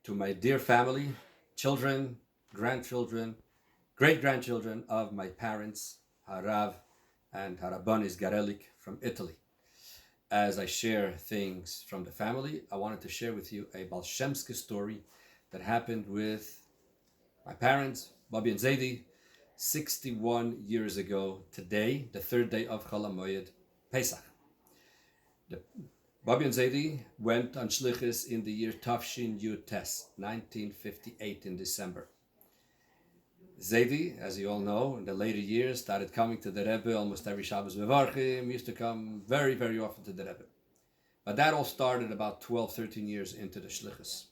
to my dear family, children, grandchildren, great-grandchildren of my parents, Harav and Harabanis garelik from Italy. As I share things from the family, I wanted to share with you a Balshemska story that happened with my parents, Bobby and Zaidi, 61 years ago today, the third day of Chol HaMoed, Pesach. Bobby and Zaidi went on shlichus in the year Tafshin Yutes, 1958 in December. Zaidi, as you all know, in the later years, started coming to the Rebbe almost every Shabbos Mevarchim, used to come very, very often to the Rebbe. But that all started about 12, 13 years into the shlichus.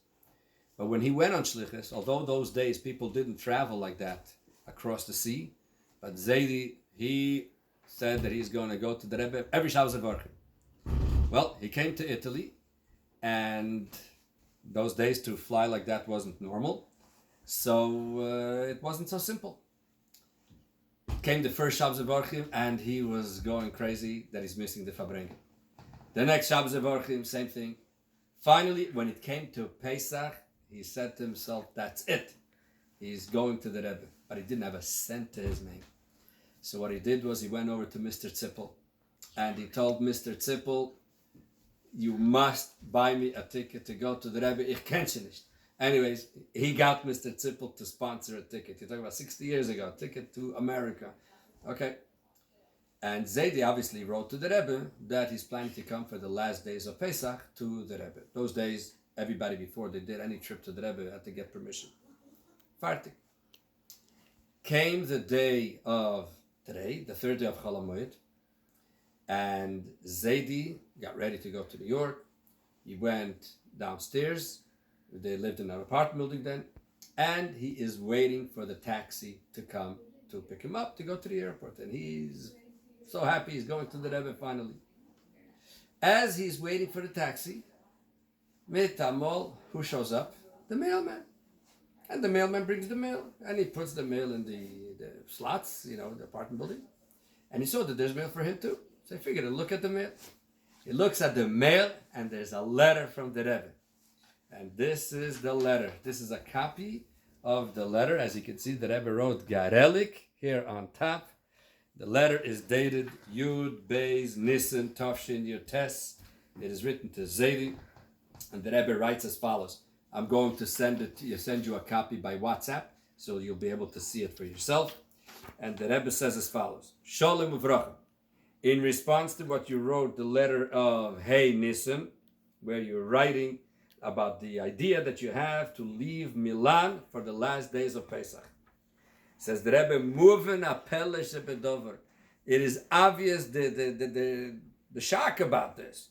But when he went on shlichus, although those days people didn't travel like that across the sea, but Zaidi, he said that he's going to go to the Rebbe every Shabbos Mevarchim. Well, he came to Italy, and those days to fly like that wasn't normal. So it wasn't so simple. Came the first Shabbos Vorchim, and he was going crazy that he's missing the Fabrengen. The next Shabbos Vorchim, same thing. Finally, when it came to Pesach, he said to himself, that's it. He's going to the Rebbe. But he didn't have a cent to his name. So what he did was he went over to Mr. Zippel, and he told Mr. Zippel, you must buy me a ticket to go to the Rebbe. Ich kenne sie nicht. Anyways, he got Mr. Zippel to sponsor a ticket. You're talking about 60 years ago, a ticket to America. Okay. And Zaidi obviously wrote to the Rebbe that he's planning to come for the last days of Pesach to the Rebbe. Those days, everybody before they did any trip to the Rebbe had to get permission. Fartik. Came the day of today, the third day of Chol HaMoed, and Zaidi got ready to go to New York. He went downstairs. They lived in an apartment building then. And he is waiting for the taxi to come to pick him up to go to the airport. And he's so happy he's going to the Rebbe finally. As he's waiting for the taxi, Mitamol, who shows up? The mailman. And the mailman brings the mail. And he puts the mail in the slots, the apartment building. And he saw that there's mail for him too. So I figured to look at the mail. He looks at the mail, and there's a letter from the Rebbe. And this is the letter. This is a copy of the letter. As you can see, the Rebbe wrote garelik here on top. The letter is dated Yud Beis Nisan Tafshin Yutes. It is written to Zaidi. And the Rebbe writes as follows. I'm going to send you a copy by WhatsApp, so you'll be able to see it for yourself. And the Rebbe says as follows. Shalom uvracha. In response to what you wrote, the letter of Hey Nisan, where you're writing about the idea that you have to leave Milan for the last days of Pesach. Says the Rebbe, Muven apelish bedover. It is obvious the shock about this.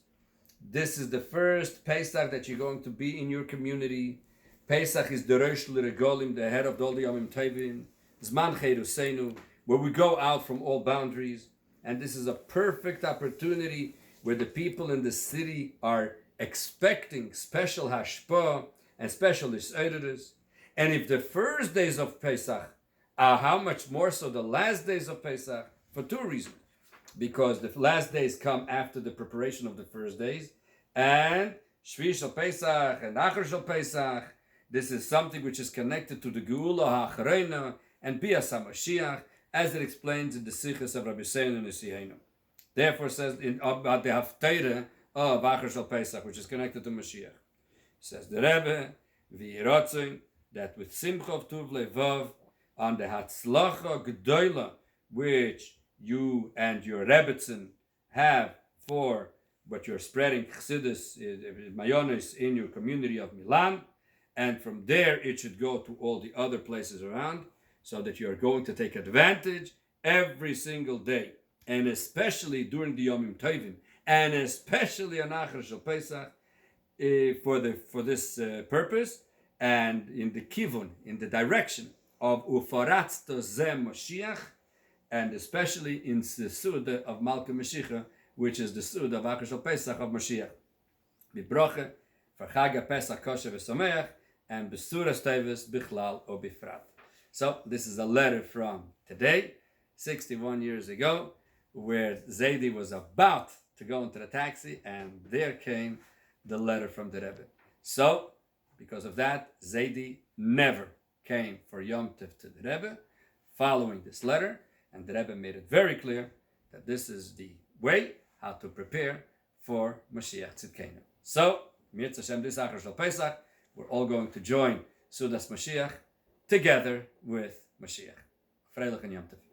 This is the first Pesach that you're going to be in your community. Pesach is the Rosh L'Regolim, the head of all the Yomim Tovim, Zman Cheruseinu, where we go out from all boundaries. And this is a perfect opportunity where the people in the city are expecting special hashpah and special isairis. And if the first days of Pesach are how much more so the last days of Pesach, for two reasons. Because the last days come after the preparation of the first days, and Shvi Shel Pesach and Achar Shel Pesach, this is something which is connected to the Geula HaAcharena and Bias HaMashiach, as it explains in the shlichus of Rabbi and Nesiheinu. Therefore, says about the Haftarah of Achar Shel Pesach, which is connected to Mashiach. Says the Rebbe, V'yiratzin, that with Simcha of Tuv Levav, on the Hatzlacha G'doila, which you and your Rebbetzin have for what you're spreading Chassidus, Mayonis in your community of Milan, and from there it should go to all the other places around, so that you're going to take advantage every single day, and especially during the Yomim Tovim, and especially on Achar Shel Pesach, for this purpose, and in the kivun, in the direction of Ufaratz Zem Mashiach, and especially in the Suda of Malka Mashiach, which is the Suda of Achar Shel Pesach of Mashiach. Bibroche, for Chag Pesach Kosher V'Sameach, and Besuras Teves Bichlal O Bifrat. So this is a letter from today, 61 years ago, where Zaidi was about to go into the taxi, and there came the letter from the Rebbe. So Because of that, Zaidi never came for Yom Tov to the Rebbe following this letter, and the Rebbe made it very clear that this is the way how to prepare for Mashiach Tzidkenu. So, Mirz Hashem this Achar Shel Pesach, we're all going to join Sudas Mashiach together with Mashiach. Freilich and Yom Tov.